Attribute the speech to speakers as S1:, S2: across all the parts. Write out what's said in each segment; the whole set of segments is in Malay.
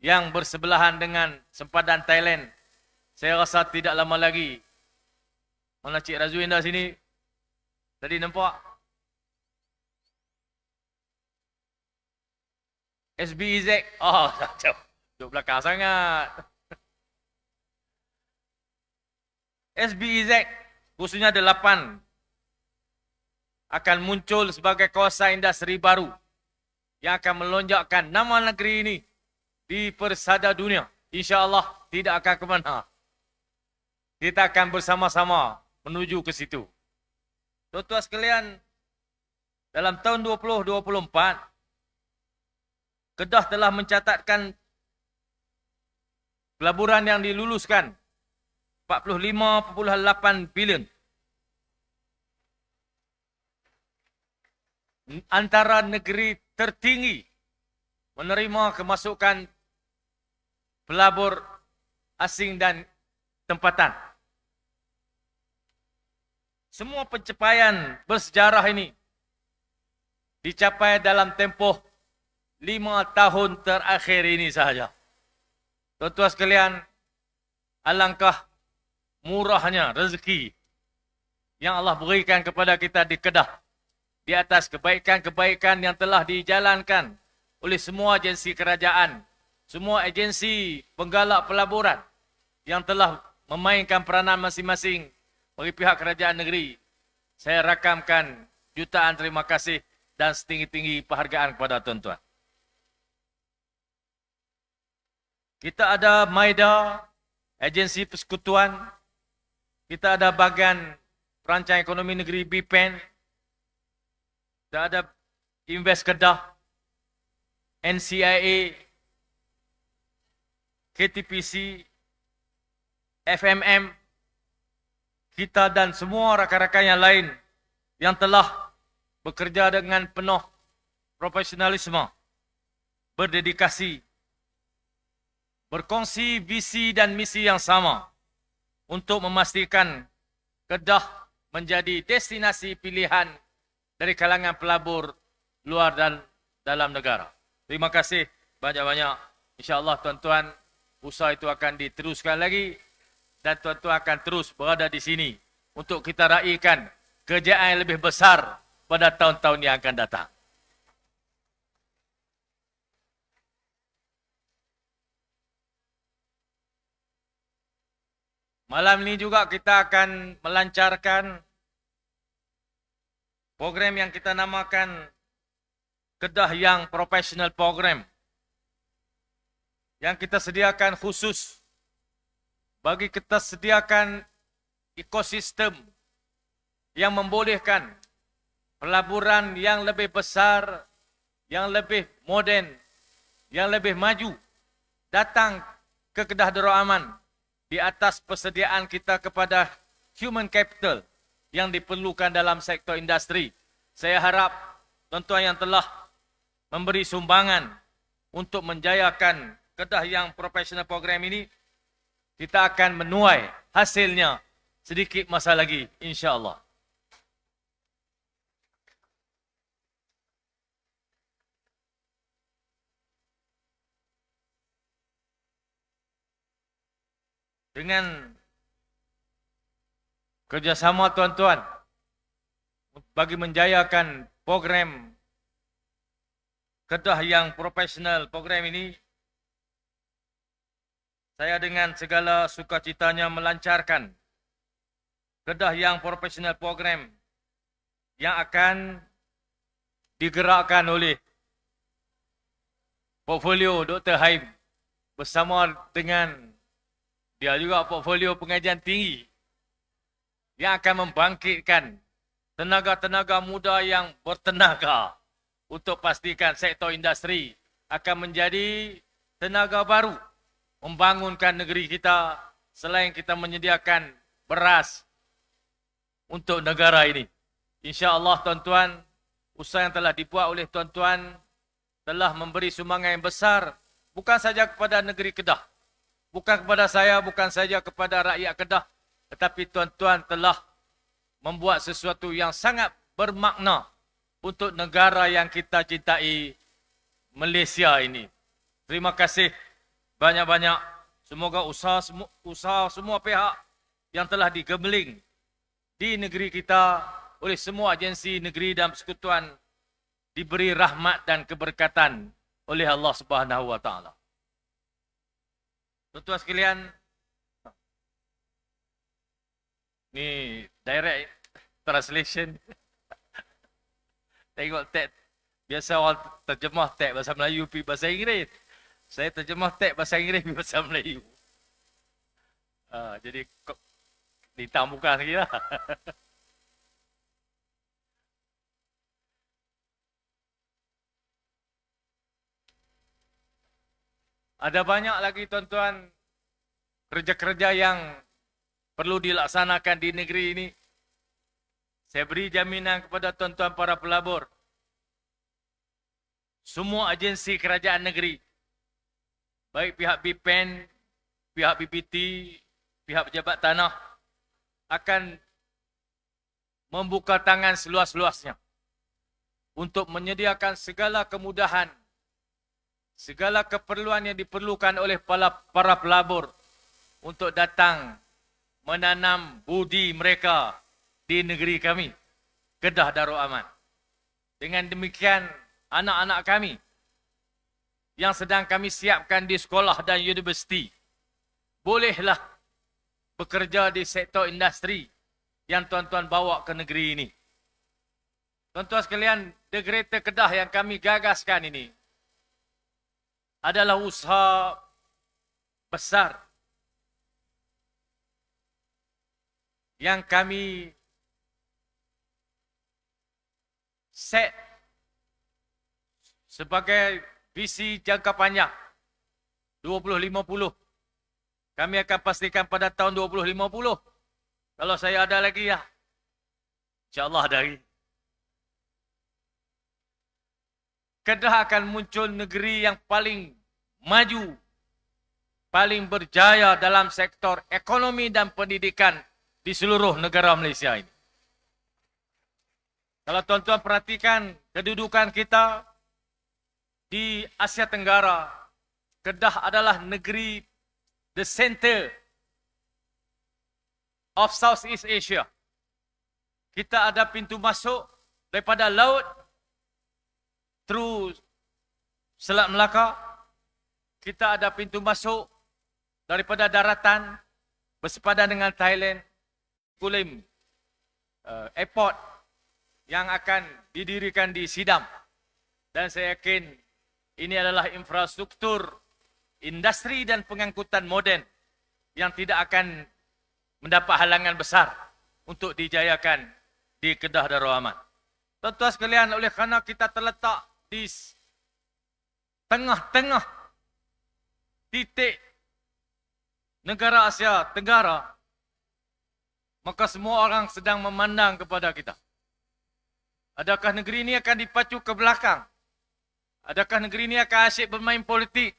S1: yang bersebelahan dengan sempadan Thailand. Saya rasa tidak lama lagi. Mana Cik Razwin dah sini? Tadi nampak? SBEZ. Oh, jauh. Duduk belakang sangat. SBEZ, khususnya 8, akan muncul sebagai kawasan industri baru yang akan melonjakkan nama negeri ini di persada dunia. InsyaAllah tidak akan ke mana. Kita akan bersama-sama menuju ke situ. Tuan-tuan sekalian, dalam tahun 2024, Kedah telah mencatatkan pelaburan yang diluluskan 45.8 bilion. Antara negeri tertinggi menerima kemasukan pelabur asing dan tempatan. Semua pencapaian bersejarah ini dicapai dalam tempoh 5 tahun terakhir ini sahaja. Tuan-tuan sekalian, alangkah murahnya rezeki yang Allah berikan kepada kita di Kedah di atas kebaikan-kebaikan yang telah dijalankan oleh semua agensi kerajaan, semua agensi penggalak pelaburan yang telah memainkan peranan masing-masing bagi pihak kerajaan negeri. Saya rakamkan jutaan terima kasih dan setinggi-tinggi penghargaan kepada tuan-tuan. Kita ada MAIDA, Agensi Persekutuan. Kita ada Bahagian Perancang Ekonomi Negeri BPEN. Kita ada Invest Kedah, NCIA, KTPC, FMM, kita dan semua rakan-rakan yang lain yang telah bekerja dengan penuh profesionalisme, berdedikasi, berkongsi visi dan misi yang sama untuk memastikan Kedah menjadi destinasi pilihan dari kalangan pelabur luar dan dalam negara. Terima kasih banyak-banyak. InsyaAllah tuan-tuan, usaha itu akan diteruskan lagi dan tuan-tuan akan terus berada di sini untuk kita raikan kejayaan yang lebih besar pada tahun-tahun yang akan datang. Malam ini juga kita akan melancarkan program yang kita namakan Kedah Yang Professional Program, yang kita sediakan khusus bagi kita sediakan ekosistem yang membolehkan pelaburan yang lebih besar, yang lebih moden, yang lebih maju datang ke Kedah Darul Aman di atas persediaan kita kepada human capital yang diperlukan dalam sektor industri. Saya harap tuan-tuan yang telah memberi sumbangan untuk menjayakan Kedah Yang Professional Program ini, kita akan menuai hasilnya sedikit masa lagi, insya-Allah. Dengan kerjasama tuan-tuan bagi menjayakan program Kedah Yang Profesional Program ini, saya dengan segala sukacitanya melancarkan Kedah Yang Profesional Program yang akan digerakkan oleh portfolio Dr. Haim bersama dengan dia juga portfolio pengajian tinggi yang akan membangkitkan tenaga-tenaga muda yang bertenaga untuk pastikan sektor industri akan menjadi tenaga baru membangunkan negeri kita selain kita menyediakan beras untuk negara ini. InsyaAllah tuan-tuan, usaha yang telah dibuat oleh tuan-tuan telah memberi sumbangan yang besar bukan saja kepada negeri Kedah, bukan kepada saya, bukan saja kepada rakyat Kedah, tetapi tuan-tuan telah membuat sesuatu yang sangat bermakna untuk negara yang kita cintai, Malaysia ini. Terima kasih banyak-banyak. Semoga usaha semua pihak yang telah digemling di negeri kita oleh semua agensi negeri dan persekutuan diberi rahmat dan keberkatan oleh Allah Subhanahu wa taala. Tuan-tuan sekalian, ni direct translation. Tengok tag. Biasa orang terjemah tag bahasa Melayu pergi bahasa Inggeris. Saya terjemah tag bahasa Inggeris pergi bahasa Melayu. Jadi hitam bukan lagi lah. Ada banyak lagi tuan-tuan kerja-kerja yang perlu dilaksanakan di negeri ini. Saya beri jaminan kepada tuan-tuan para pelabur. Semua agensi kerajaan negeri, baik pihak BPN, pihak BPT, pihak pejabat tanah, akan membuka tangan seluas-luasnya untuk menyediakan segala kemudahan, segala keperluan yang diperlukan oleh para pelabur untuk datang menanam budi mereka di negeri kami, Kedah Darul Aman. Dengan demikian, anak-anak kami yang sedang kami siapkan di sekolah dan universiti bolehlah bekerja di sektor industri yang tuan-tuan bawa ke negeri ini. Tuan-tuan sekalian, The Greater Kedah yang kami gagaskan ini adalah usaha besar yang kami set sebagai visi jangka panjang 2050. Kami akan pastikan pada tahun 2050. Kalau saya ada lagi ya. InsyaAllah ada lagi. Kedah akan muncul negeri yang paling maju, paling berjaya dalam sektor ekonomi dan pendidikan di seluruh negara Malaysia ini. Kalau tuan-tuan perhatikan kedudukan kita di Asia Tenggara, Kedah adalah negeri the center of Southeast Asia. Kita ada pintu masuk daripada laut through Selat Melaka. Kita ada pintu masuk daripada daratan bersepadan dengan Thailand, Kulim airport yang akan didirikan di Sidam. Dan saya yakin ini adalah infrastruktur industri dan pengangkutan moden yang tidak akan mendapat halangan besar untuk dijayakan di Kedah Darul Aman. Tuan-tuan sekalian, oleh kerana kita terletak di tengah-tengah titik negara Asia Tenggara, maka semua orang sedang memandang kepada kita. Adakah negeri ini akan dipacu ke belakang? Adakah negeri ini akan asyik bermain politik?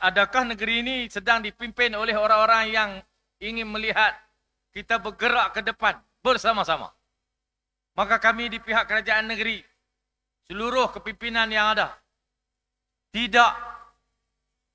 S1: Adakah negeri ini sedang dipimpin oleh orang-orang yang ingin melihat kita bergerak ke depan bersama-sama? Maka kami di pihak kerajaan negeri, seluruh kepimpinan yang ada, tidak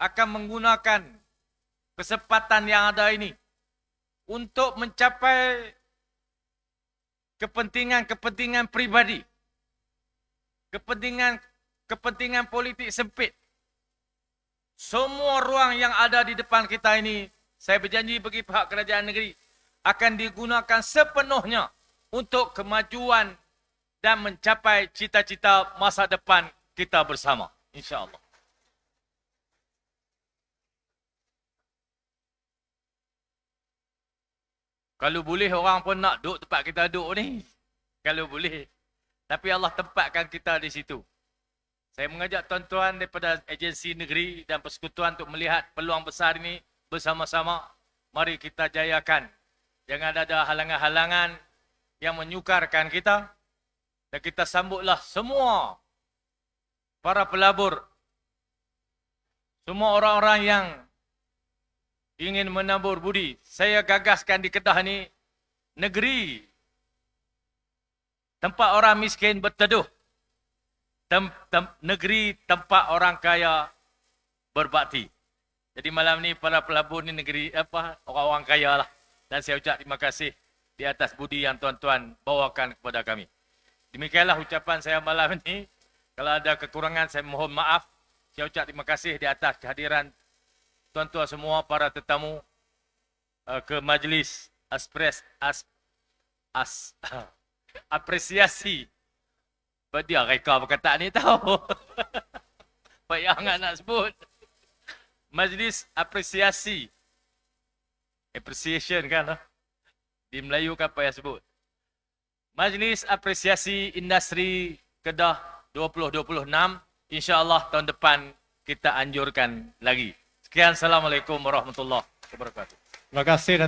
S1: akan menggunakan kesempatan yang ada ini untuk mencapai kepentingan-kepentingan pribadi, kepentingan politik sempit. Semua ruang yang ada di depan kita ini, saya berjanji bagi pihak kerajaan negeri, akan digunakan sepenuhnya untuk kemajuan dan mencapai cita-cita masa depan kita bersama. InsyaAllah. Kalau boleh orang pun nak duduk tempat kita duduk ni. Kalau boleh. Tapi Allah tempatkan kita di situ. Saya mengajak tuan-tuan daripada agensi negeri dan persekutuan untuk melihat peluang besar ini bersama-sama. Mari kita jayakan. Jangan ada halangan-halangan yang menyukarkan kita. Dan kita sambutlah semua para pelabur. Semua orang-orang yang ingin menabur budi. Saya gagaskan di Kedah ni negeri tempat orang miskin berteduh. Negeri tempat orang kaya berbakti. Jadi malam ni para pelabur ni negeri orang-orang kaya lah. Dan saya ucap terima kasih di atas budi yang tuan-tuan bawakan kepada kami. Demikianlah ucapan saya malam ini. Kalau ada kekurangan saya mohon maaf. Saya ucap terima kasih di atas kehadiran tuan-tuan semua para tetamu ke majlis apresiasi. Dia reka perkataan ni tahu. Payah nak sebut. Majlis apresiasi. Appreciation kan? Di Melayu kan payah sebut. Majlis apresiasi industri Kedah 2026. InsyaAllah tahun depan kita anjurkan lagi. Sekian. Assalamualaikum warahmatullahi wabarakatuh.
S2: Terima kasih.